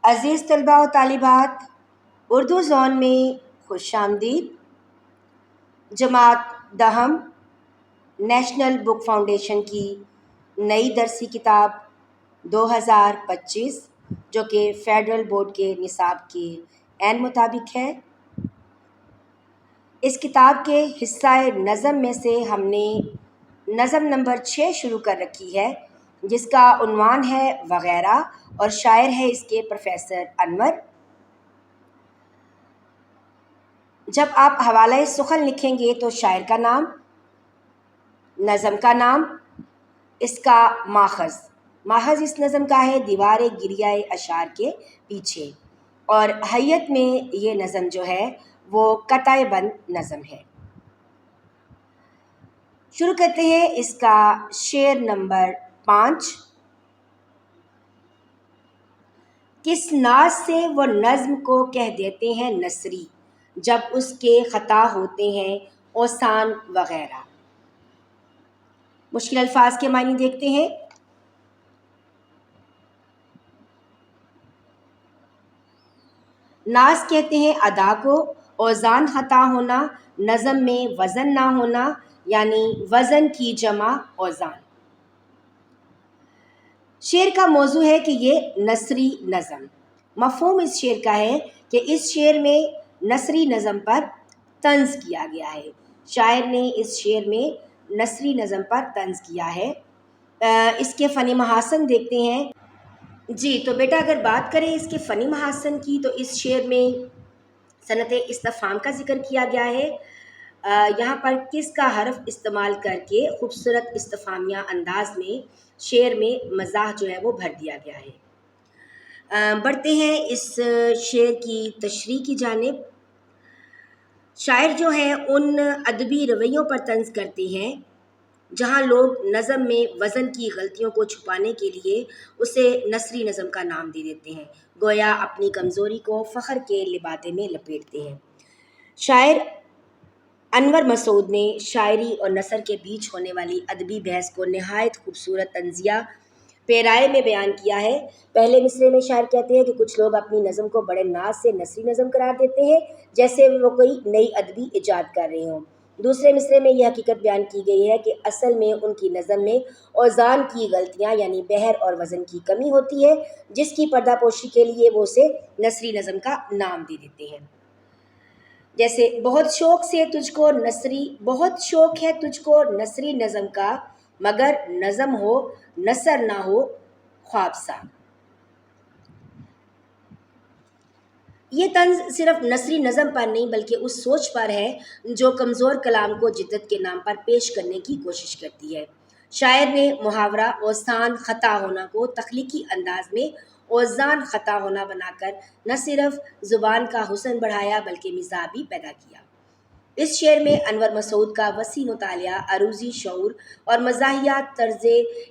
عزیز طلباء و طالبات، اردو زون میں خوش آمدید۔ جماعت دہم نیشنل بک فاؤنڈیشن کی نئی درسی کتاب 2025 جو کہ فیڈرل بورڈ کے نصاب کے عین مطابق ہے، اس کتاب کے حصہ نظم میں سے ہم نے نظم نمبر 6 شروع کر رکھی ہے، جس کا عنوان ہے وغیرہ، اور شاعر ہے اس کے پروفیسر انور۔ جب آپ حوالہ سخن لکھیں گے تو شاعر کا نام، نظم کا نام، اس کا ماخذ اس نظم کا ہے دیوار گریہ اشعار کے پیچھے، اور حیت میں یہ نظم جو ہے وہ قطع بند نظم ہے۔ شروع کرتے ہیں اس کا شعر نمبر 5۔ کس ناز سے وہ نظم کو کہہ دیتے ہیں نثری، جب اس کے خطا ہوتے ہیں اوسان وغیرہ۔ مشکل الفاظ کے معنی دیکھتے ہیں۔ ناز کہتے ہیں ادا کو، اوزان خطا ہونا، نظم میں وزن نہ ہونا، یعنی وزن کی جمع اوزان۔ شعر کا موضوع ہے کہ یہ نثری نظم، مفہوم اس شعر کا ہے کہ اس شعر میں نثری نظم پر طنز کیا گیا ہے۔ شاعر نے اس شعر میں نثری نظم پر طنز کیا ہے۔ اس کے فنی محاسن دیکھتے ہیں۔ جی تو بیٹا اگر بات کریں اس کے فنی محاسن کی تو اس شعر میں صنعت استفہام کا ذکر کیا گیا ہے۔ یہاں پر کس کا حرف استعمال کر کے خوبصورت استفہامیہ انداز میں شعر میں مزاح جو ہے وہ بھر دیا گیا ہے۔ بڑھتے ہیں اس شعر کی تشریح کی جانب۔ شاعر جو ہے ان ادبی رویوں پر طنز کرتے ہیں جہاں لوگ نظم میں وزن کی غلطیوں کو چھپانے کے لیے اسے نثری نظم کا نام دے دیتے ہیں، گویا اپنی کمزوری کو فخر کے لبادے میں لپیٹتے ہیں۔ شاعر انور مسعود نے شاعری اور نثر کے بیچ ہونے والی ادبی بحث کو نہایت خوبصورت طنزیہ پیرائے میں بیان کیا ہے۔ پہلے مصرعے میں شاعر کہتے ہیں کہ کچھ لوگ اپنی نظم کو بڑے ناز سے نثری نظم قرار دیتے ہیں، جیسے وہ کوئی نئی ادبی ایجاد کر رہے ہوں۔ دوسرے مصرعے میں یہ حقیقت بیان کی گئی ہے کہ اصل میں ان کی نظم میں اوزان کی غلطیاں یعنی بحر اور وزن کی کمی ہوتی ہے، جس کی پردہ پوشی کے لیے وہ اسے نثری نظم کا نام دے دیتے ہیں۔ جیسے بہت شوق ہے تجھ کو نثری نظم کا، مگر نظم ہو نثر نہ ہو خواب سا۔ یہ طنز صرف نثری نظم پر نہیں بلکہ اس سوچ پر ہے جو کمزور کلام کو جدت کے نام پر پیش کرنے کی کوشش کرتی ہے۔ شاعر نے محاورہ اوسان خطا ہونا کو تخلیقی انداز میں اوزان خطا ہونا بنا کر نہ صرف زبان کا حسن بڑھایا بلکہ مزاح بھی پیدا کیا۔ اس شعر میں انور مسعود کا وسیع مطالعہ، عروضی شعور اور مزاحیہ طرز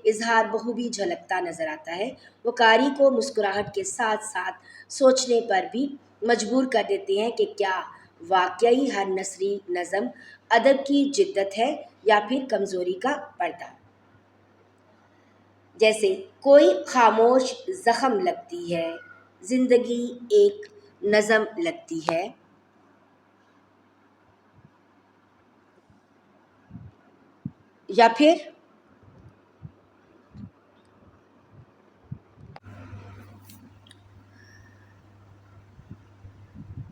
اظہار بخوبی جھلکتا نظر آتا ہے۔ وہ قاری کو مسکراہٹ کے ساتھ ساتھ سوچنے پر بھی مجبور کر دیتے ہیں کہ کیا واقعی ہر نثری نظم ادب کی جدت ہے یا پھر کمزوری کا پردہ۔ جیسے کوئی خاموش زخم لگتی ہے، زندگی ایک نظم لگتی ہے۔ یا پھر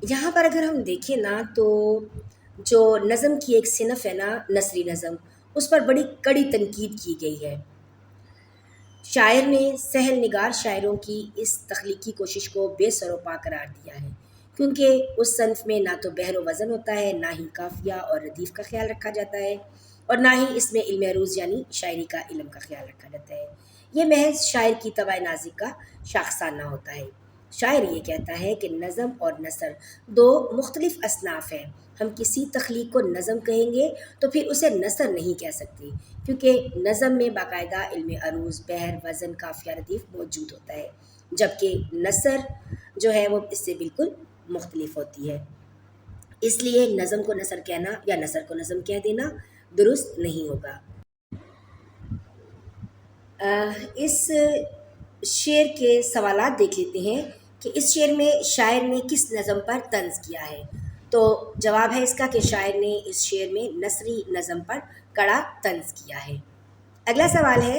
یہاں پر اگر ہم دیکھیں نا تو جو نظم کی ایک صنف ہے نا نثری نظم، اس پر بڑی کڑی تنقید کی گئی ہے۔ شاعر نے سہل نگار شاعروں کی اس تخلیقی کوشش کو بے سر و پا قرار دیا ہے، کیونکہ اس صنف میں نہ تو بحر و وزن ہوتا ہے، نہ ہی قافیہ اور ردیف کا خیال رکھا جاتا ہے، اور نہ ہی اس میں علم عروض یعنی شاعری کا علم کا خیال رکھا جاتا ہے۔ یہ محض شاعر کی طبع نازک کا شاخسانہ ہوتا ہے۔ شاعر یہ کہتا ہے کہ نظم اور نثر دو مختلف اصناف ہیں۔ ہم کسی تخلیق کو نظم کہیں گے تو پھر اسے نثر نہیں کہہ سکتے، کیونکہ نظم میں باقاعدہ علم عروض، بحر، وزن، قافیہ، ردیف موجود ہوتا ہے، جبکہ نثر جو ہے وہ اس سے بالکل مختلف ہوتی ہے۔ اس لیے نظم کو نثر کہنا یا نثر کو نظم کہہ دینا درست نہیں ہوگا۔ اس شعر کے سوالات دیکھ لیتے ہیں کہ اس شعر میں شاعر نے کس نظم پر طنز کیا ہے؟ تو جواب ہے اس کا کہ شاعر نے اس شعر میں نثری نظم پر کڑا طنز کیا ہے۔ اگلا سوال ہے،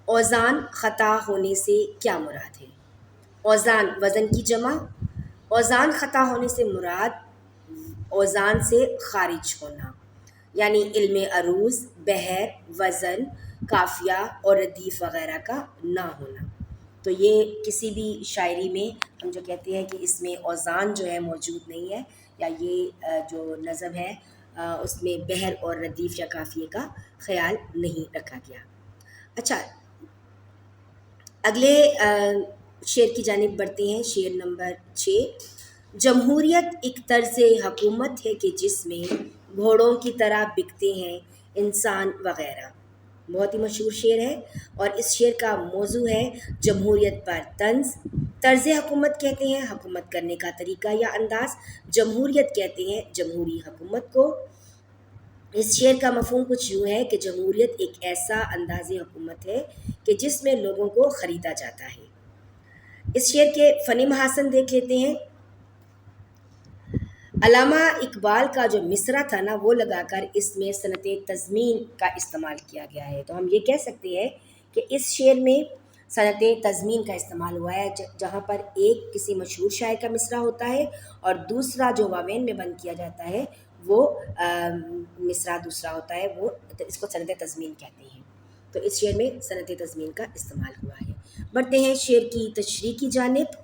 اوزان خطا ہونے سے کیا مراد ہے؟ اوزان وزن کی جمع، اوزان خطا ہونے سے مراد اوزان سے خارج ہونا، یعنی علم عروض، بحر، وزن، قافیہ اور ردیف وغیرہ کا نہ ہونا۔ تو یہ کسی بھی شاعری میں ہم جو کہتے ہیں کہ اس میں اوزان جو ہے موجود نہیں ہے، یا یہ جو نظم ہے اس میں بحر اور ردیف یا قافیے کا خیال نہیں رکھا گیا۔ اچھا، اگلے شعر کی جانب بڑھتے ہیں۔ شعر نمبر 6، جمہوریت ایک طرز حکومت ہے کہ جس میں گھوڑوں کی طرح بکتے ہیں انسان وغیرہ۔ بہت ہی مشہور شعر ہے، اور اس شعر کا موضوع ہے جمہوریت پر طنز۔ طرز حکومت کہتے ہیں حکومت کرنے کا طریقہ یا انداز، جمہوریت کہتے ہیں جمہوری حکومت کو۔ اس شعر کا مفہوم کچھ یوں ہے کہ جمہوریت ایک ایسا انداز حکومت ہے کہ جس میں لوگوں کو خریدا جاتا ہے۔ اس شعر کے فنی محاسن دیکھ لیتے ہیں۔ علامہ اقبال کا جو مصرع تھا نا، وہ لگا کر اس میں صنعت تضمین کا استعمال کیا گیا ہے۔ تو ہم یہ کہہ سکتے ہیں کہ اس شعر میں صنعت تضمین کا استعمال ہوا ہے، جہاں پر ایک کسی مشہور شاعر کا مصرع ہوتا ہے اور دوسرا جو واوین میں بند کیا جاتا ہے وہ مصرع دوسرا ہوتا ہے، وہ اس کو صنعت تضمین کہتے ہیں۔ تو اس شعر میں صنعت تضمین کا استعمال ہوا ہے۔ بڑھتے ہیں شعر کی تشریح کی جانب۔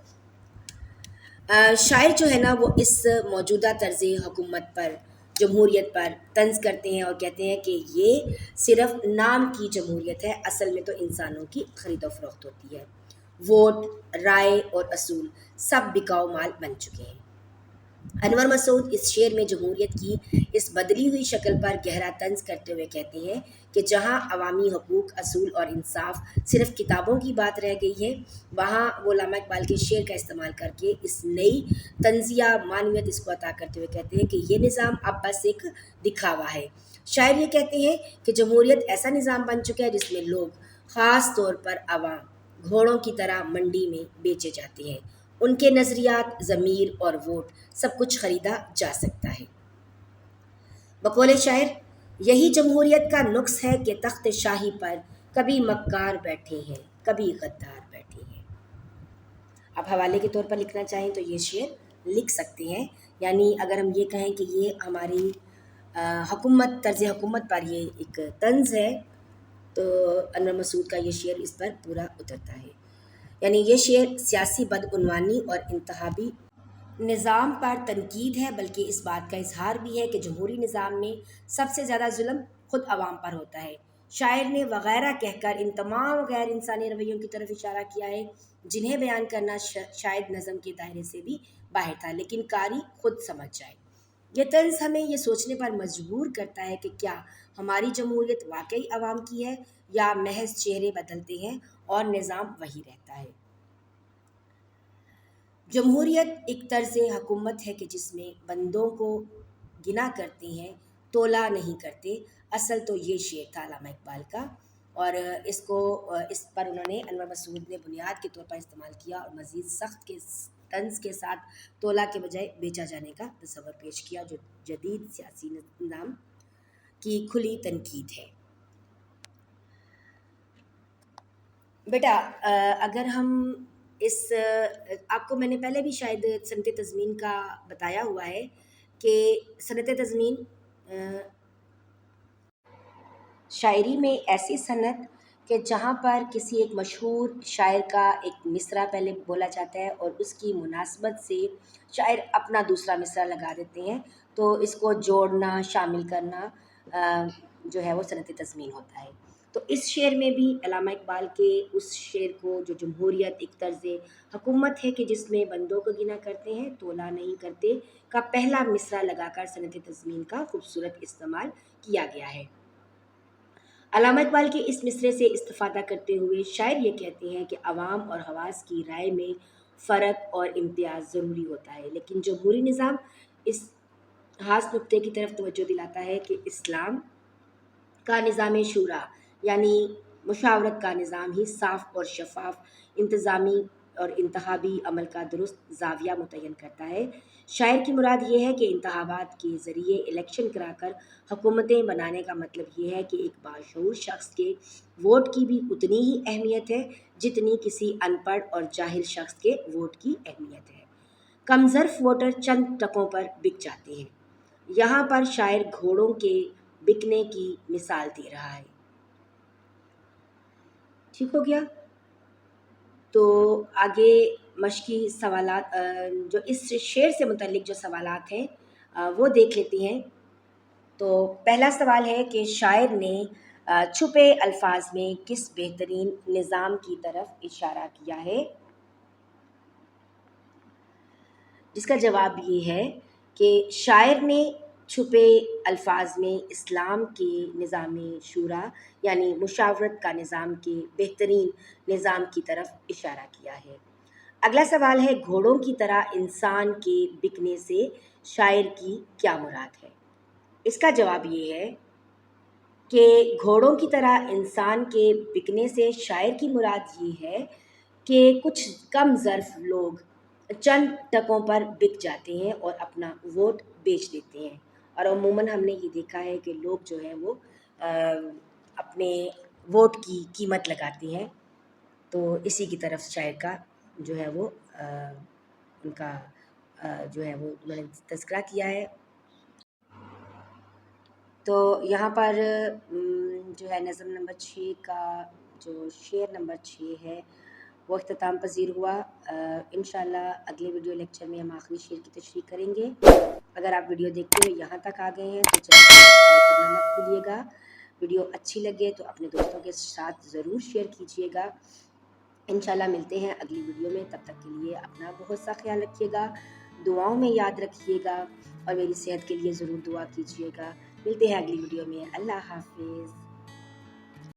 شاعر جو ہے نا وہ اس موجودہ طرز حکومت پر، جمہوریت پر طنز کرتے ہیں اور کہتے ہیں کہ یہ صرف نام کی جمہوریت ہے، اصل میں تو انسانوں کی خرید و فروخت ہوتی ہے۔ ووٹ، رائے اور اصول سب بکاؤ مال بن چکے ہیں۔ انور مسعود اس شعر میں جمہوریت کی اس بدلی ہوئی شکل پر گہرا طنز کرتے ہوئے کہتے ہیں کہ جہاں عوامی حقوق، اصول اور انصاف صرف کتابوں کی بات رہ گئی ہے، وہاں وہ علامہ اقبال کے شعر کا استعمال کر کے اس نئی طنزیہ معنویت اس کو عطا کرتے ہوئے کہتے ہیں کہ یہ نظام اب بس ایک دکھاوا ہے۔ شاعر یہ کہتے ہیں کہ جمہوریت ایسا نظام بن چکا ہے جس میں لوگ، خاص طور پر عوام، گھوڑوں کی طرح منڈی میں بیچے جاتے ہیں۔ ان کے نظریات، ضمیر اور ووٹ سب کچھ خریدا جا سکتا ہے۔ بقول شاعر، یہی جمہوریت کا نقص ہے کہ تخت شاہی پر کبھی مکار بیٹھے ہیں، کبھی غدار بیٹھے ہیں۔ اب حوالے کے طور پر لکھنا چاہیں تو یہ شعر لکھ سکتے ہیں، یعنی اگر ہم یہ کہیں کہ یہ ہماری حکومت، طرز حکومت پر یہ ایک طنز ہے، تو انور مسعود کا یہ شعر اس پر پورا اترتا ہے۔ یعنی یہ شعر سیاسی بدعنوانی اور انتخابی نظام پر تنقید ہے، بلکہ اس بات کا اظہار بھی ہے کہ جمہوری نظام میں سب سے زیادہ ظلم خود عوام پر ہوتا ہے۔ شاعر نے وغیرہ کہہ کر ان تمام غیر انسانی رویوں کی طرف اشارہ کیا ہے جنہیں بیان کرنا شاید نظم کے دائرے سے بھی باہر تھا، لیکن قاری خود سمجھ جائے۔ یہ طنز ہمیں یہ سوچنے پر مجبور کرتا ہے کہ کیا ہماری جمہوریت واقعی عوام کی ہے یا محض چہرے بدلتے ہیں اور نظام وہی رہتا ہے۔ جمہوریت ایک طرز حکومت ہے کہ جس میں بندوں کو گنا کرتے ہیں، تولا نہیں کرتے۔ اصل تو یہ شعر تھا علامہ اقبال کا، اور اس پر انہوں نے، انور مسعود نے بنیاد کے طور پر استعمال کیا اور مزید سخت کے طنز کے ساتھ تولا کے بجائے بیچا جانے کا تصور پیش کیا، جو جدید سیاسی نظام کی کھلی تنقید ہے۔ بیٹا اگر ہم آپ کو میں نے پہلے بھی شاید صنعت تضمین کا بتایا ہوا ہے کہ صنعت تضمین شاعری میں ایسی صنعت کہ جہاں پر کسی ایک مشہور شاعر کا ایک مصرع پہلے بولا جاتا ہے اور اس کی مناسبت سے شاعر اپنا دوسرا مصرع لگا دیتے ہیں، تو اس کو جوڑنا، شامل کرنا جو ہے وہ صنعت تضمین ہوتا ہے۔ تو اس شعر میں بھی علامہ اقبال کے اس شعر کو، جو جمہوریت ایک طرز حکومت ہے کہ جس میں بندوں کو گنا کرتے ہیں، تولا نہیں کرتے، کا پہلا مصرع لگا کر صنعت تضمین کا خوبصورت استعمال کیا گیا ہے۔ علامہ اقبال کے اس مصرعے سے استفادہ کرتے ہوئے شاعر یہ کہتے ہیں کہ عوام اور حواس کی رائے میں فرق اور امتیاز ضروری ہوتا ہے، لیکن جمہوری نظام اس خاص نقطے کی طرف توجہ دلاتا ہے کہ اسلام کا نظام شورا، یعنی مشاورت کا نظام ہی صاف اور شفاف انتظامی اور انتخابی عمل کا درست زاویہ متعین کرتا ہے۔ شاعر کی مراد یہ ہے کہ انتخابات کے ذریعے الیکشن کرا کر حکومتیں بنانے کا مطلب یہ ہے کہ ایک باشعور شخص کے ووٹ کی بھی اتنی ہی اہمیت ہے جتنی کسی ان پڑھ اور جاہل شخص کے ووٹ کی اہمیت ہے۔ کم ظرف ووٹر چند ٹکوں پر بک جاتے ہیں۔ یہاں پر شاعر گھوڑوں کے بکنے کی مثال دے رہا ہے۔ ٹھیک ہو گیا؟ تو آگے مشقی سوالات جو اس شعر سے متعلق جو سوالات ہیں وہ دیکھ لیتے ہیں۔ تو پہلا سوال ہے کہ شاعر نے چھپے الفاظ میں کس بہترین نظام کی طرف اشارہ کیا ہے؟ جس کا جواب یہ ہے کہ شاعر نے چھپے الفاظ میں اسلام کے نظام شورا یعنی مشاورت کا نظام کے بہترین نظام کی طرف اشارہ کیا ہے۔ اگلا سوال ہے گھوڑوں کی طرح انسان کے بکنے سے شاعر کی کیا مراد ہے؟ اس کا جواب یہ ہے کہ گھوڑوں کی طرح انسان کے بکنے سے شاعر کی مراد یہ ہے کہ کچھ کم ظرف لوگ چند ٹکوں پر بک جاتے ہیں اور اپنا ووٹ بیچ دیتے ہیں، اور عموماً ہم نے یہ دیکھا ہے کہ لوگ جو ہیں وہ اپنے ووٹ کی قیمت لگاتے ہیں، تو اسی کی طرف شاعر کا جو ہے وہ ان کا جو ہے وہ انہوں نے تذکرہ کیا ہے۔ تو یہاں پر جو ہے نظم نمبر 6 کا جو شعر نمبر 6 ہے وہ اختتام پذیر ہوا۔ انشاءاللہ اگلے ویڈیو لیکچر میں ہم آخری شعر کی تشریح کریں گے۔ اگر آپ ویڈیو دیکھتے ہوئے یہاں تک آ گئے ہیں تو چینل کو سبسکرائب کرنا مت بھولیے گا۔ ویڈیو اچھی لگے تو اپنے دوستوں کے ساتھ ضرور شیئر کیجیے گا۔ انشاءاللہ ملتے ہیں اگلی ویڈیو میں، تب تک کے لیے اپنا بہت سا خیال رکھیے گا، دعاؤں میں یاد رکھیے گا اور میری صحت کے لیے ضرور دعا کیجیے گا۔ ملتے ہیں اگلی ویڈیو میں۔ اللہ حافظ۔